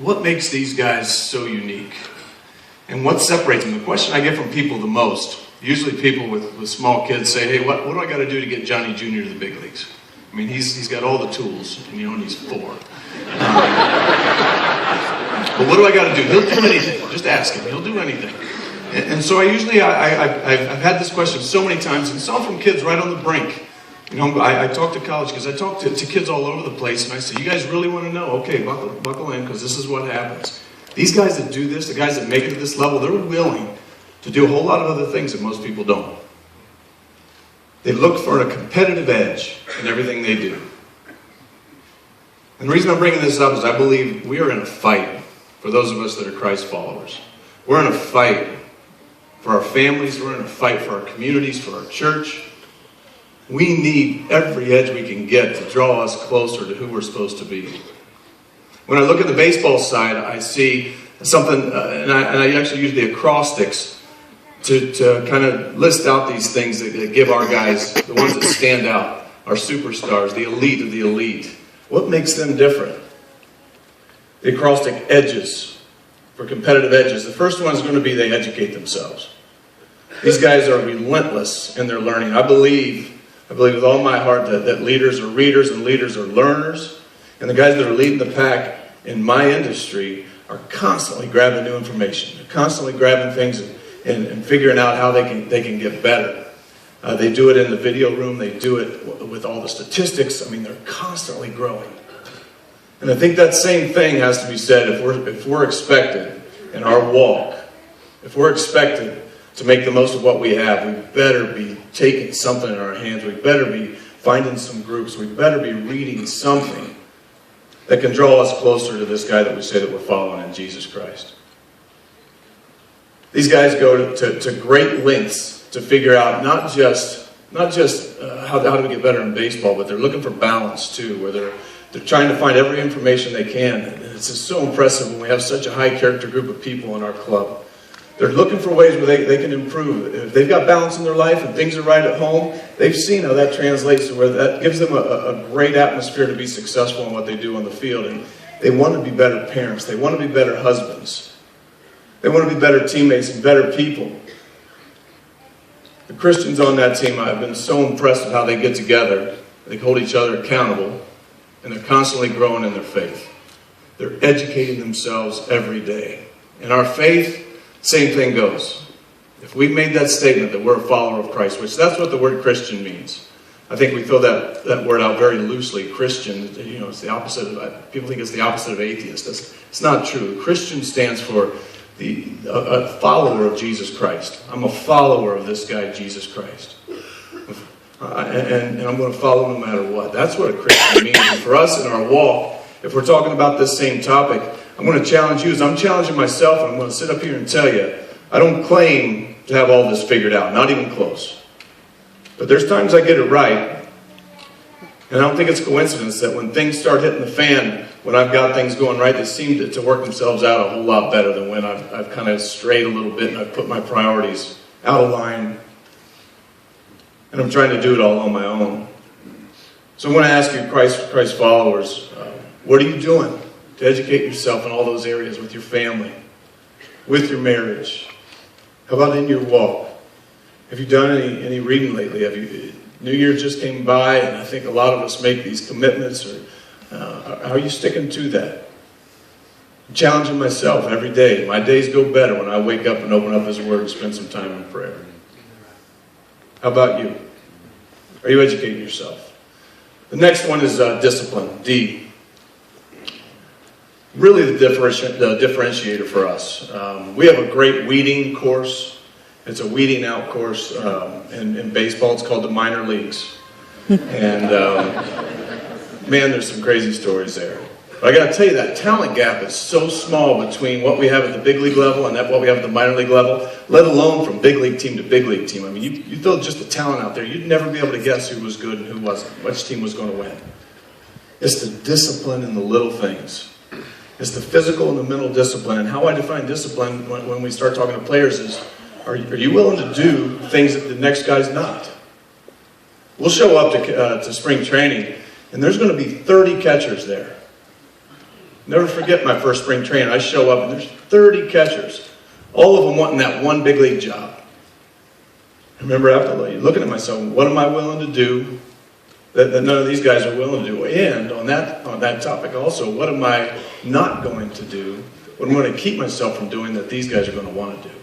what makes these guys so unique? And what separates them? The question I get from people the most, usually people with small kids say, hey, what do I got to do to get Johnny Jr. to the big leagues? I mean, he's got all the tools, and he's 4. But what do I got to do? He'll do anything. Just ask him. He'll do anything. And so I've had this question so many times, and some from kids right on the brink. I talk to college because I talk to kids all over the place, and I say, you guys really want to know? Okay, buckle in, because this is what happens. These guys that do this, the guys that make it to this level, they're willing to do a whole lot of other things that most people don't. They look for a competitive edge in everything they do. And the reason I'm bringing this up is I believe we are in a fight for those of us that are Christ followers. We're in a fight for our families. We're in a fight for our communities, for our church. We need every edge we can get to draw us closer to who we're supposed to be. When I look at the baseball side, I see something, and I actually use the acrostics to kind of list out these things that give our guys, the ones that stand out, our superstars, the elite of the elite. What makes them different? The acrostic edges, for competitive edges. The first one is going to be they educate themselves. These guys are relentless in their learning. I believe with all my heart that leaders are readers and leaders are learners. And the guys that are leading the pack in my industry are constantly grabbing new information. They're constantly grabbing things and figuring out how they can get better. They do it in the video room. They do it with all the statistics. I mean, they're constantly growing. And I think that same thing has to be said if we're expected in our walk, if we're expected to make the most of what we have, we better be taking something in our hands. We better be finding some groups. We better be reading something that can draw us closer to this guy that we say that we're following in Jesus Christ. These guys go to great lengths to figure out not just how do we get better in baseball, but they're looking for balance too, where they're trying to find every information they can. And it's just so impressive when we have such a high character group of people in our club. They're looking for ways where they can improve. If they've got balance in their life and things are right at home, they've seen how that translates to where that gives them a great atmosphere to be successful in what they do on the field. And they want to be better parents. They want to be better husbands. They want to be better teammates and better people. The Christians on that team, I've been so impressed with how they get together. They hold each other accountable, and they're constantly growing in their faith. They're educating themselves every day. In our faith, same thing goes. If we've made that statement that we're a follower of Christ, which that's what the word Christian means. I think we throw that word out very loosely. Christian, it's the opposite of, people think it's the opposite of atheist. It's not true. Christian stands for a follower of Jesus Christ. I'm a follower of this guy, Jesus Christ. And I'm going to follow no matter what. That's what a Christian means. And for us in our walk, if we're talking about this same topic, I'm going to challenge you as I'm challenging myself, and I'm going to sit up here and tell you, I don't claim to have all this figured out, not even close. But there's times I get it right, and I don't think it's a coincidence that when things start hitting the fan, when I've got things going right, they seem to work themselves out a whole lot better than when I've kind of strayed a little bit and I've put my priorities out of line, and I'm trying to do it all on my own. So I want to ask you, Christ followers, what are you doing to educate yourself in all those areas with your family, with your marriage? How about in your walk? Have you done any reading lately? New Year just came by, and I think a lot of us make these commitments. Or how are you sticking to that? I'm challenging myself every day. My days go better when I wake up and open up His Word and spend some time in prayer. How about you? Are you educating yourself? The next one is discipline, D. Really the differentiator for us. We have a great weeding course. It's a weeding out course. In baseball, it's called the minor leagues. And man, there's some crazy stories there. But I got to tell you, that talent gap is so small between what we have at the big league level and what we have at the minor league level, let alone from big league team to big league team. I mean, you throw just the talent out there, you'd never be able to guess who was good and who wasn't, which team was going to win. It's the discipline in the little things. It's the physical and the mental discipline. And how I define discipline when we start talking to players is, are you willing to do things that the next guy's not? We'll show up to spring training, and there's going to be 30 catchers there. Never forget my first spring training. I show up and there's 30 catchers, all of them wanting that one big league job. I remember after looking at myself, what am I willing to do that none of these guys are willing to do? And on that topic also, what am I not going to do? What am I going to keep myself from doing that these guys are going to want to do?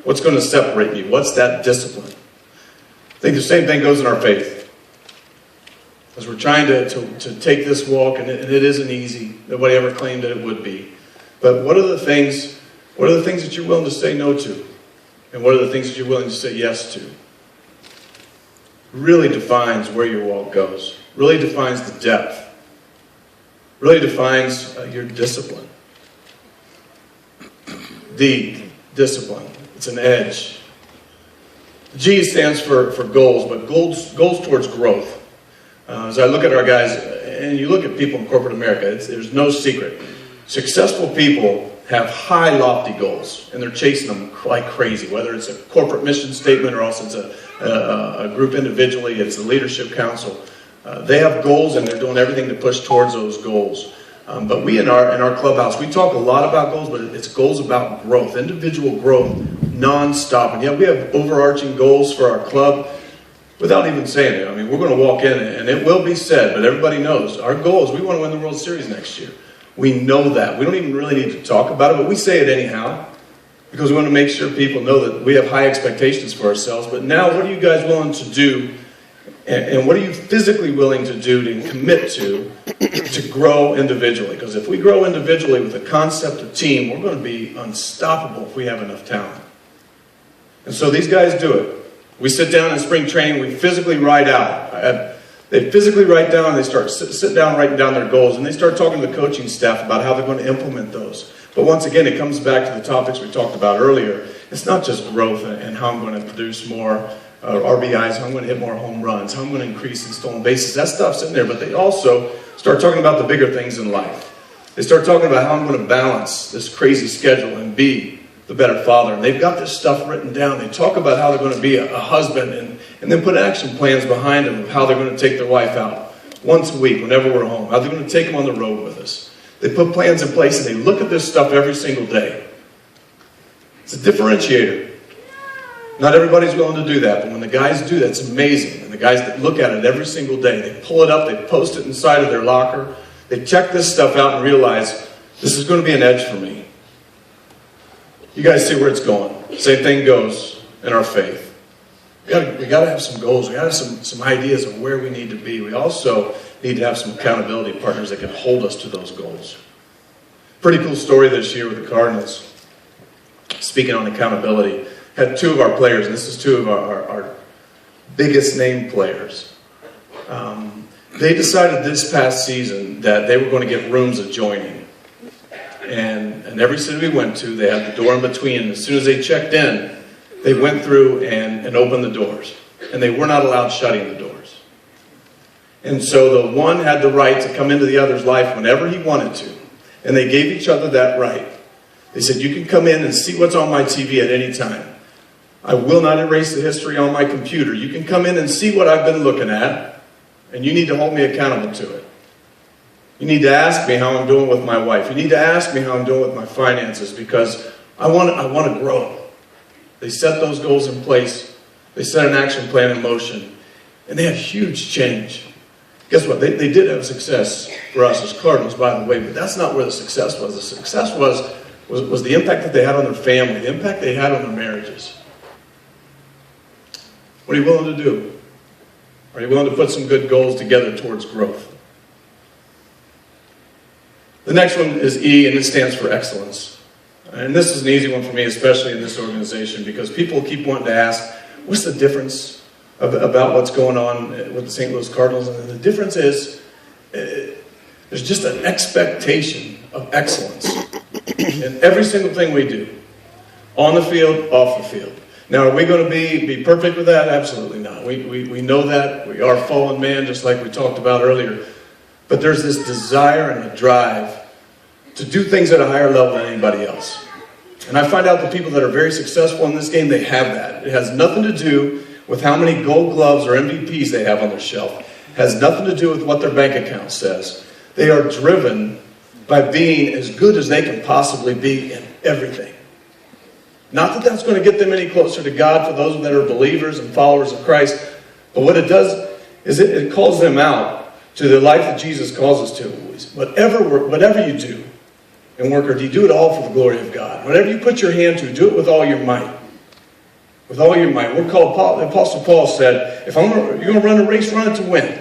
What's going to separate me? What's that discipline? I think the same thing goes in our faith. As we're trying to take this walk, and it isn't easy. Nobody ever claimed that it would be. But what are the things that you're willing to say no to? And what are the things that you're willing to say yes to? Really defines where your walk goes. Really defines the depth. Really defines your discipline. D, discipline. It's an edge. G stands for goals, but goals towards growth. As I look at our guys, and you look at people in corporate America, there's no secret. Successful people have high, lofty goals, and they're chasing them like crazy, whether it's a corporate mission statement or else it's a group individually, it's a leadership council. They have goals, and they're doing everything to push towards those goals. But we in our clubhouse, we talk a lot about goals, but it's goals about growth, individual growth, non-stop. And yet we have overarching goals for our club without even saying it. I mean, we're going to walk in, and it will be said, but everybody knows our goal is we want to win the World Series next year. We know that. We don't even really need to talk about it, but we say it anyhow because we want to make sure people know that we have high expectations for ourselves. But now, what are you guys willing to do, and what are you physically willing to do to commit to grow individually? Because if we grow individually with the concept of team, we're going to be unstoppable if we have enough talent. And so these guys do it. We sit down in spring training, we physically write out. They physically write down, they sit down writing down their goals, and they start talking to the coaching staff about how they're going to implement those. But once again, it comes back to the topics we talked about earlier. It's not just growth and how I'm going to produce more RBIs, how I'm going to hit more home runs, how I'm going to increase in stolen bases. That stuff's in there, but they also start talking about the bigger things in life. They start talking about how I'm going to balance this crazy schedule and be the better father. And they've got this stuff written down. They talk about how they're going to be a husband and then put action plans behind them of how they're going to take their wife out once a week whenever we're home, how they're going to take them on the road with us. They put plans in place and they look at this stuff every single day. It's a differentiator. Not everybody's willing to do that, but when the guys do that, it's amazing. And the guys that look at it every single day, they pull it up, they post it inside of their locker, they check this stuff out and realize this is going to be an edge for me. You guys see where it's going. Same thing goes in our faith. We got to have some goals. We got to have some ideas of where we need to be. We also need to have some accountability partners that can hold us to those goals. Pretty cool story this year with the Cardinals. Speaking on accountability, had two of our players, and this is two of our biggest name players. They decided this past season that they were going to get rooms adjoining. And every city we went to, they had the door in between. And as soon as they checked in, they went through and opened the doors. And they were not allowed shutting the doors. And so the one had the right to come into the other's life whenever he wanted to. And they gave each other that right. They said, you can come in and see what's on my TV at any time. I will not erase the history on my computer. You can come in and see what I've been looking at. And you need to hold me accountable to it. You need to ask me how I'm doing with my wife. You need to ask me how I'm doing with my finances because I want to grow. They set those goals in place. They set an action plan in motion. And they had huge change. Guess what? They did have success for us as Cardinals, by the way, but that's not where the success was. The success was the impact that they had on their family, the impact they had on their marriages. What are you willing to do? Are you willing to put some good goals together towards growth? The next one is E, and it stands for excellence. And this is an easy one for me, especially in this organization, because people keep wanting to ask, what's the difference about what's going on with the St. Louis Cardinals? And the difference is there's just an expectation of excellence in every single thing we do, on the field, off the field. Now, are we going to be perfect with that? Absolutely not. We know that. We are fallen man, just like we talked about earlier. But there's this desire and a drive to do things at a higher level than anybody else. And I find out the people that are very successful in this game, they have that. It has nothing to do with how many gold gloves or MVPs they have on their shelf. It has nothing to do with what their bank account says. They are driven by being as good as they can possibly be in everything. Not that that's going to get them any closer to God for those that are believers and followers of Christ, but what it does is it calls them out to the life that Jesus calls us to. Whatever you do in work or deed, do it all for the glory of God. Whatever you put your hand to, do it with all your might. With all your might. We're called, the Apostle Paul said, if you're going to run a race, run it to win.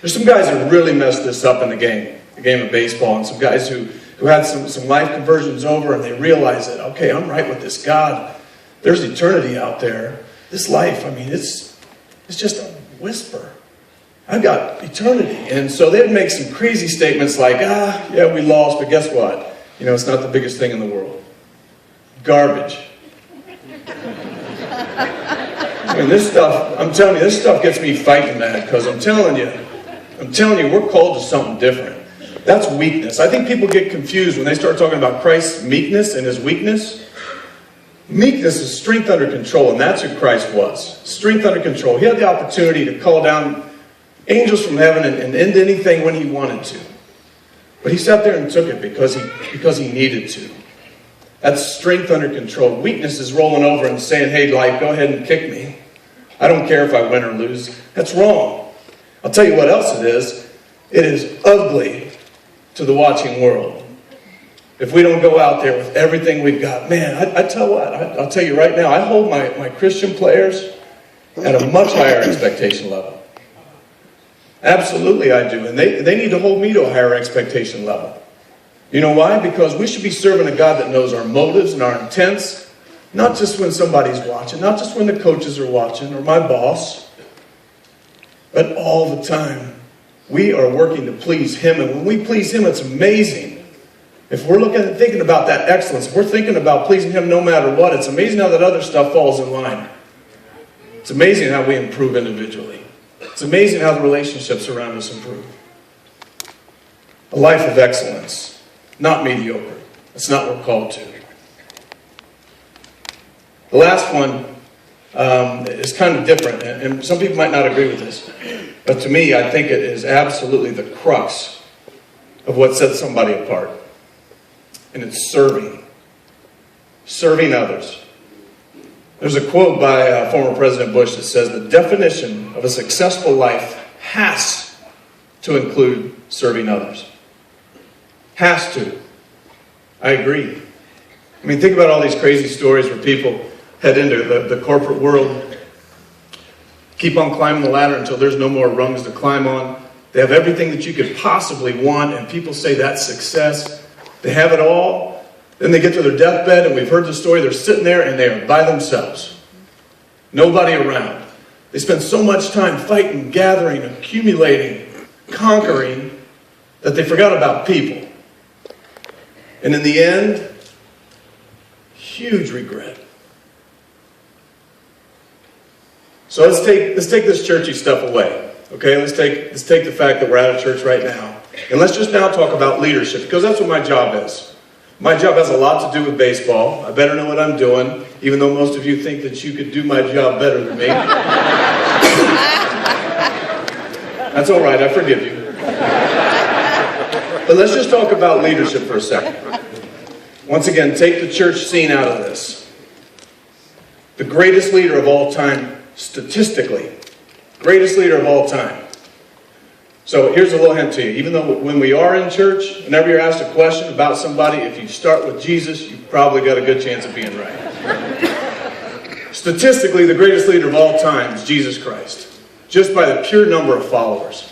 There's some guys that really messed this up in the game of baseball, and some guys who had some life conversions over, and they realized that, okay, I'm right with this God. There's eternity out there. This life, I mean, it's just a whisper. I've got eternity. And so they'd make some crazy statements like, yeah, we lost, but guess what? It's not the biggest thing in the world. Garbage. I mean, this stuff, I'm telling you, this stuff gets me fighting mad, because I'm telling you, we're called to something different. That's weakness. I think people get confused when they start talking about Christ's meekness and his weakness. Meekness is strength under control, and that's who Christ was. Strength under control. He had the opportunity to call down angels from heaven and end anything when he wanted to. But he sat there and took it because he needed to. That's strength under control. Weakness is rolling over and saying, hey, life, go ahead and kick me. I don't care if I win or lose. That's wrong. I'll tell you what else it is. It is ugly to the watching world. If we don't go out there with everything we've got, man, I'll tell you right now, I hold my Christian players at a much higher expectation level. Absolutely I do. And they need to hold me to a higher expectation level. You know why? Because we should be serving a God that knows our motives and our intents, not just when somebody's watching, not just when the coaches are watching or my boss, but all the time. We are working to please him, and when we please him, it's amazing. If we're looking and thinking about that excellence, if we're thinking about pleasing him no matter what, it's amazing how that other stuff falls in line. It's amazing how we improve individually. It's amazing how the relationships around us improve. A life of excellence, not mediocre. That's not what we're called to. The last one is kind of different, and some people might not agree with this, but to me, I think it is absolutely the crux of what sets somebody apart. And it's serving. Serving others. There's a quote by former President Bush that says, the definition of a successful life has to include serving others. Has to. I agree. I mean, think about all these crazy stories where people head into the corporate world, keep on climbing the ladder until there's no more rungs to climb on. They have everything that you could possibly want, and people say that's success. They have it all. Then they get to their deathbed, and we've heard the story. They're sitting there, and they are by themselves. Nobody around. They spend so much time fighting, gathering, accumulating, conquering, that they forgot about people. And in the end, huge regret. So let's take this churchy stuff away. Okay, let's take the fact that we're at a church right now. And let's just now talk about leadership, because that's what my job is. My job has a lot to do with baseball. I better know what I'm doing, even though most of you think that you could do my job better than me. That's all right, I forgive you. But let's just talk about leadership for a second. Once again, take the church scene out of this. The greatest leader of all time, statistically, greatest leader of all time. So here's a little hint to you. Even though when we are in church, whenever you're asked a question about somebody, if you start with Jesus, you've probably got a good chance of being right. Statistically, the greatest leader of all time is Jesus Christ, just by the pure number of followers.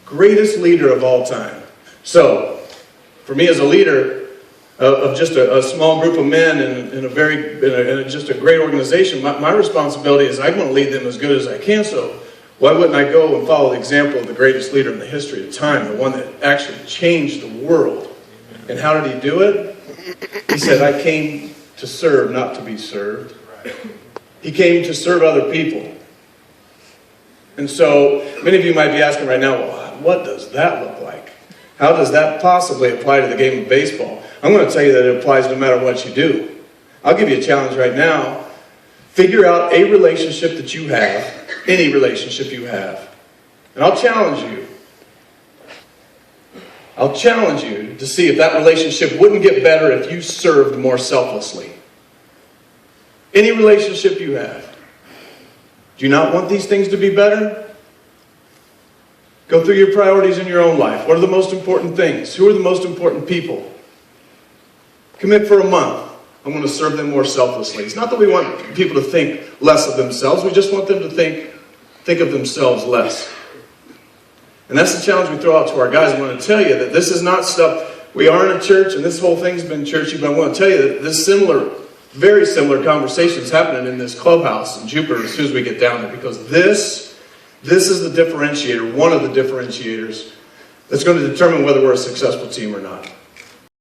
Greatest leader of all time. So, for me as a leader of just a small group of men in just a great organization, my responsibility is I want to lead them as good as I can. So why wouldn't I go and follow the example of the greatest leader in the history of time, the one that actually changed the world? And how did he do it? He said, I came to serve, not to be served. He came to serve other people. And so many of you might be asking right now, well, what does that look like? How does that possibly apply to the game of baseball? I'm going to tell you that it applies no matter what you do. I'll give you a challenge right now. Figure out a relationship that you have, any relationship you have. And I'll challenge you. I'll challenge you to see if that relationship wouldn't get better if you served more selflessly. Any relationship you have. Do you not want these things to be better? Go through your priorities in your own life. What are the most important things? Who are the most important people? Commit for a month. I'm going to serve them more selflessly. It's not that we want people to think less of themselves. We just want them to think of themselves less. And that's the challenge we throw out to our guys. I want to tell you that this is not stuff, we are in a church and this whole thing's been churchy, but I want to tell you that this very similar conversations happening in this clubhouse in Jupiter as soon as we get down there, because this is the differentiator, one of the differentiators that's going to determine whether we're a successful team or not.